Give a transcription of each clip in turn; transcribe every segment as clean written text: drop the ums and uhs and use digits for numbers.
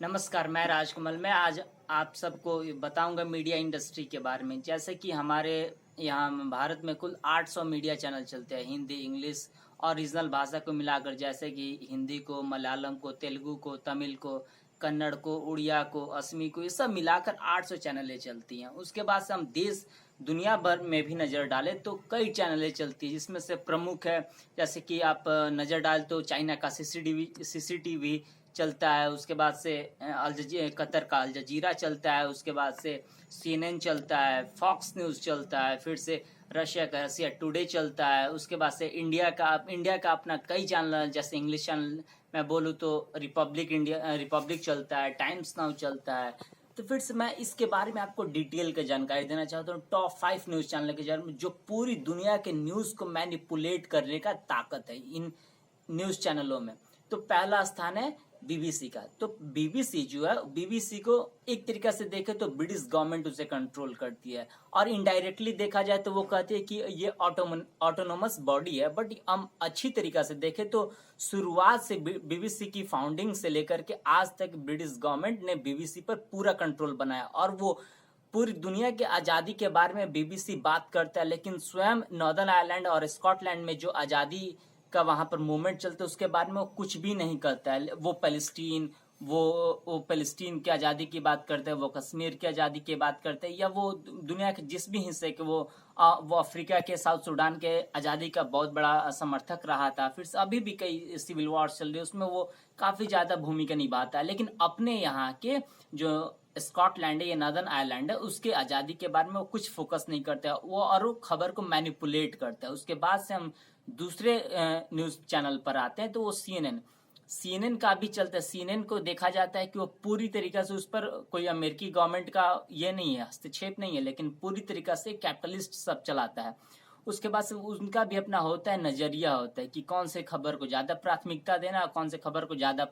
नमस्कार, मैं राजकमल। मैं आज आप सबको बताऊंगा मीडिया इंडस्ट्री के बारे में। जैसे कि हमारे यहाँ भारत में कुल 800 मीडिया चैनल चलते हैं, हिंदी, इंग्लिश और रीजनल भाषा को मिलाकर। जैसे कि हिंदी को, मलयालम को, तेलुगु को, तमिल को, कन्नड़ को, उड़िया को, असमी को, ये सब मिलाकर 800 चैनलें चलती हैं। उसके बाद से हम देश दुनिया भर में भी नज़र डालें तो कई चैनलें चलती हैं, जिसमें से प्रमुख है, जैसे कि आप नज़र डाल तो चाइना का सीसीटीवी चलता है। उसके बाद से कतर का अल जजीरा चलता है। उसके बाद से सीएनएन चलता है, फॉक्स न्यूज़ चलता है। फिर से रशिया का रशिया टुडे चलता है। उसके बाद से इंडिया का अपना कई चैनल, जैसे इंग्लिश चैनल मैं बोलूँ तो रिपब्लिक चलता है, टाइम्स नाउ चलता है। तो फिर से मैं इसके बारे में आपको डिटेल की जानकारी देना चाहता हूँ। टॉप 5 न्यूज़ चैनल के बारे में जो पूरी दुनिया के न्यूज़ को मैनिपुलेट करने का ताकत है इन न्यूज़ चैनलों में। तो पहला स्थान है बीबीसी का। तो बीबीसी जो है, बीबीसी को एक तरीका से देखे तो ब्रिटिश गवर्नमेंट उसे कंट्रोल करती है, और इनडायरेक्टली देखा जाए तो वो कहती है कि ये ऑटोनोमस बॉडी है। बट हम अच्छी तरीका से देखें तो शुरुआत से बीबीसी की फाउंडिंग से लेकर के आज तक ब्रिटिश गवर्नमेंट ने बीबीसी पर पूरा कंट्रोल बनाया, और वो पूरी दुनिया की आज़ादी के बारे में बीबीसी बात करता है। लेकिन स्वयं नॉर्दर्न आयरलैंड और स्कॉटलैंड में जो आज़ादी का वहां पर मूवमेंट चलते उसके बारे में वो कुछ भी नहीं करता है। वो पैलेस्टीन की आज़ादी की बात करते हैं, वो कश्मीर की आज़ादी की बात करते हैं, या वो दुनिया के जिस भी हिस्से के वो अफ्रीका के, साउथ सूडान के आज़ादी का बहुत बड़ा समर्थक रहा था। फिर से अभी भी कई सिविल वॉर चल रही है, उसमें वो काफ़ी ज़्यादा भूमिका निभाता है। लेकिन अपने यहाँ के जो स्कॉटलैंड है या नॉर्दर्न आयरलैंड है, उसके आज़ादी के बारे में वो कुछ फोकस नहीं करते वो, और वो खबर को मैनिपुलेट करता है। उसके बाद से हम दूसरे न्यूज़ चैनल पर आते हैं, तो वो सीएनएन का भी चलता है। सीएनएन को देखा जाता है कि वो पूरी तरीके से, उस पर कोई अमेरिकी गवर्नमेंट का ये नहीं है, हस्तक्षेप नहीं है, लेकिन पूरी तरीके से कैपिटलिस्ट सब चलाता है। उसके बाद से उनका भी अपना होता है, नज़रिया होता है कि कौन से खबर को ज़्यादा प्राथमिकता देना, कौन से खबर को ज़्यादा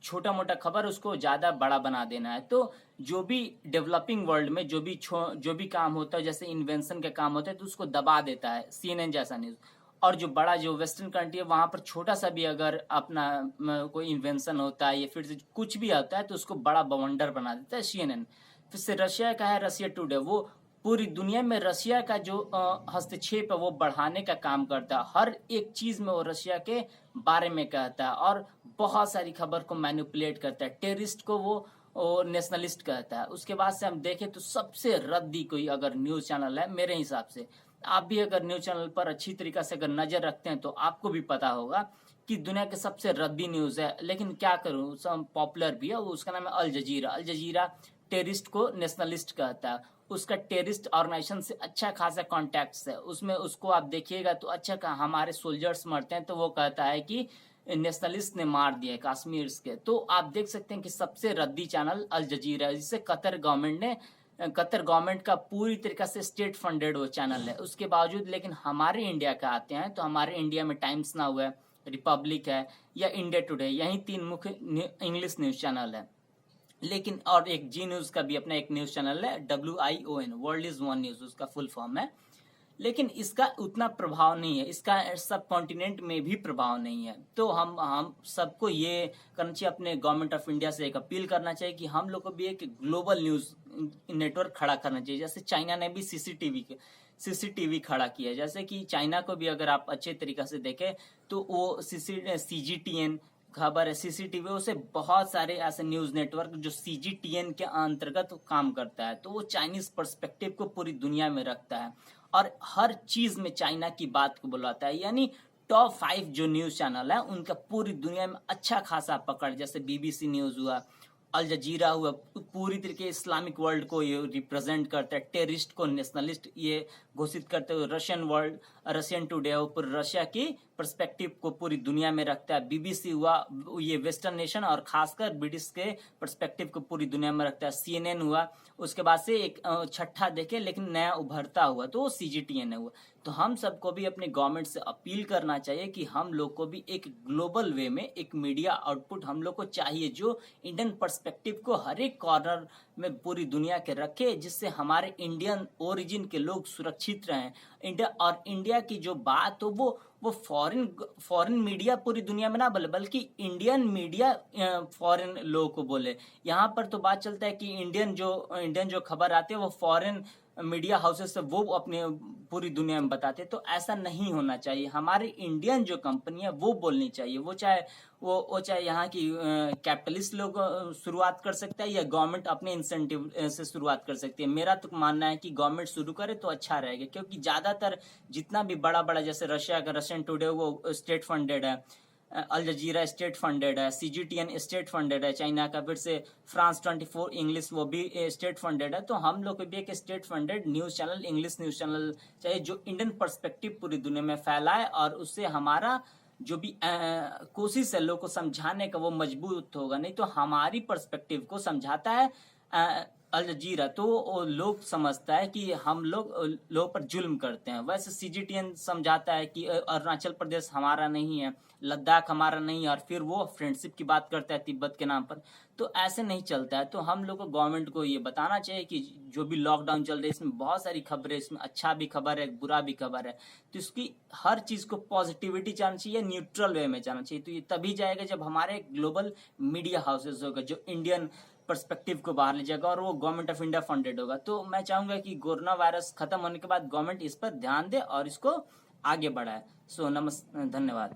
छोटा मोटा खबर उसको ज़्यादा बड़ा बना देना है। तो जो भी डेवलपिंग वर्ल्ड में जो भी काम होता है, जैसे इन्वेंशन के काम होते हैं, तो उसको दबा देता है सीएनएन जैसा न्यूज़। और जो बड़ा जो वेस्टर्न कंट्री है, वहाँ पर छोटा सा भी अगर अपना कोई इन्वेंशन होता है या फिर से कुछ भी आता है तो उसको बड़ा बवंडर बना देता है सीएनएन। फिर से रशिया का है रशिया टुडे, वो पूरी दुनिया में रशिया का जो हस्तक्षेप है वो बढ़ाने का काम करता है। हर एक चीज़ में वो रशिया के बारे में कहता है, और बहुत सारी खबर को मैनिपुलेट करता है। टेररिस्ट को वो नेशनलिस्ट कहता है। उसके बाद से हम देखें तो सबसे रद्दी कोई अगर न्यूज़ चैनल है मेरे हिसाब से, आप भी अगर न्यूज़ चैनल पर अच्छी तरीके से अगर नज़र रखते हैं तो आपको भी पता होगा कि दुनिया के सबसे रद्दी न्यूज़ है। लेकिन क्या करूँ, सब पॉपुलर भी है, वो उसका नाम है अल जजीरा। अल जजीरा टेररिस्ट को नेशनलिस्ट कहता है। उसका टेररिस्ट ऑर्गेनाइजेशन से अच्छा खासा कॉन्टैक्ट्स है, उसमें उसको आप देखिएगा तो अच्छा का हमारे सोल्जर्स मरते हैं तो वो कहता है कि नेशनलिस्ट ने मार दिया कश्मीर के। तो आप देख सकते हैं कि सबसे रद्दी चैनल अल जजीरा है, जिसे कतर गवर्नमेंट का पूरी तरीके से स्टेट फंडेड वो चैनल है। उसके बावजूद लेकिन हमारे इंडिया का आते हैं तो हमारे इंडिया में टाइम्स नाउ है, रिपब्लिक है या इंडिया टुडे, यही 3 मुख्य इंग्लिश न्यूज़ चैनल है। लेकिन और एक जी न्यूज़ का भी अपना एक न्यूज़ चैनल है, WION, world is one news उसका फुल फॉर्म है। लेकिन इसका उतना प्रभाव नहीं है, इसका सब कॉन्टिनेंट में भी प्रभाव नहीं है। तो हम सबको ये करना चाहिए, अपने गवर्नमेंट ऑफ इंडिया से एक अपील करना चाहिए कि हम लोग को भी एक ग्लोबल न्यूज़ नेटवर्क खड़ा करना चाहिए। जैसे चाइना ने भी सीसीटीवी खड़ा किया है। जैसे कि चाइना को भी अगर आप अच्छे तरीके से देखें तो वो CGTN खबर है, सीसीटीवी, उसे बहुत सारे ऐसे न्यूज़ नेटवर्क जो CGTN के अंतर्गत काम करता है, तो वो चाइनीज पर्सपेक्टिव को पूरी दुनिया में रखता है और हर चीज में चाइना की बात को बुलाता है। यानी टॉप 5 जो न्यूज़ चैनल है उनका पूरी दुनिया में अच्छा खासा पकड़, जैसे BBC न्यूज़ हुआ, अल जजीरा हुआ, पूरी तरीके इस्लामिक वर्ल्ड को ये रिप्रेजेंट करता है। टेररिस्ट को नेशनलिस्ट ये घोषित करते हुए रशियन टुडे पूरी रशिया की पर्सपेक्टिव को पूरी दुनिया में रखता है। BBC हुआ, ये वेस्टर्न नेशन और खासकर ब्रिटिश के पर्सपेक्टिव को पूरी दुनिया में रखता है। CNN हुआ, उसके बाद से एक छठा देखे लेकिन नया उभरता हुआ तो वो CGTN हुआ। तो हम सबको भी अपने गवर्नमेंट से अपील करना चाहिए कि हम लोग को भी एक ग्लोबल वे में एक मीडिया आउटपुट हम लोग को चाहिए जो इंडियन पर्सपेक्टिव को हर एक कॉर्नर में पूरी दुनिया के रखे, जिससे हमारे इंडियन ओरिजिन के लोग सुरक्षित रहें। इंडिया की जो बात हो वो फॉरेन मीडिया पूरी दुनिया में ना बोले, बल्कि इंडियन मीडिया फॉरेन लोगों को बोले। यहाँ पर तो बात चलता है कि इंडियन जो खबर आती है वो फॉरेन मीडिया हाउसेस से वो अपने पूरी दुनिया में बताते हैं। तो ऐसा नहीं होना चाहिए। हमारी इंडियन जो कंपनी है वो बोलनी चाहिए। वो चाहे यहाँ की कैपिटलिस्ट लोग शुरुआत कर सकता है, या गवर्नमेंट अपने इंसेंटिव से शुरुआत कर सकती है। मेरा तो मानना है कि गवर्नमेंट शुरू करे तो अच्छा रहेगा, क्योंकि ज्यादातर जितना भी बड़ा बड़ा, जैसे रशिया का रशियन टुडे वो स्टेट फंडेड है, अल जजीरा स्टेट फंडेड है, CGTN स्टेट फंडेड है चाइना का, फिर से फ्रांस 24 इंग्लिश वो भी स्टेट फंडेड है। तो हम लोग को भी एक state funded news channel, English news channel चाहिए, जो इंडियन पर्सपेक्टिव पूरी दुनिया में फैलाए, और उससे हमारा जो भी कोशिश है लोग को समझाने का वो मजबूत होगा। नहीं तो हमारी पर्सपेक्टिव को समझाता है अल जजीरा, तो लोग समझता है कि हम लोग पर जुल्म करते हैं। वैसे CGTN समझाता है कि अरुणाचल प्रदेश हमारा नहीं है, लद्दाख हमारा नहीं है, और फिर वो फ्रेंडशिप की बात करता है तिब्बत के नाम पर। तो ऐसे नहीं चलता है। तो हम लोग को गवर्नमेंट को ये बताना चाहिए कि जो भी लॉकडाउन चल रही है इसमें बहुत सारी खबरें, इसमें अच्छा भी खबर है, बुरा भी खबर है, तो इसकी हर चीज को पॉजिटिविटी जाना चाहिए, न्यूट्रल वे में जाना चाहिए। तो ये तभी जाएगा जब हमारे ग्लोबल मीडिया हाउसेस होगा जो इंडियन पर्सपेक्टिव को बाहर ले जाएगा, और वो गवर्नमेंट ऑफ इंडिया फंडेड होगा। तो मैं चाहूंगा कि कोरोना वायरस खत्म होने के बाद गवर्नमेंट इस पर ध्यान दे और इसको आगे बढ़ाए। धन्यवाद।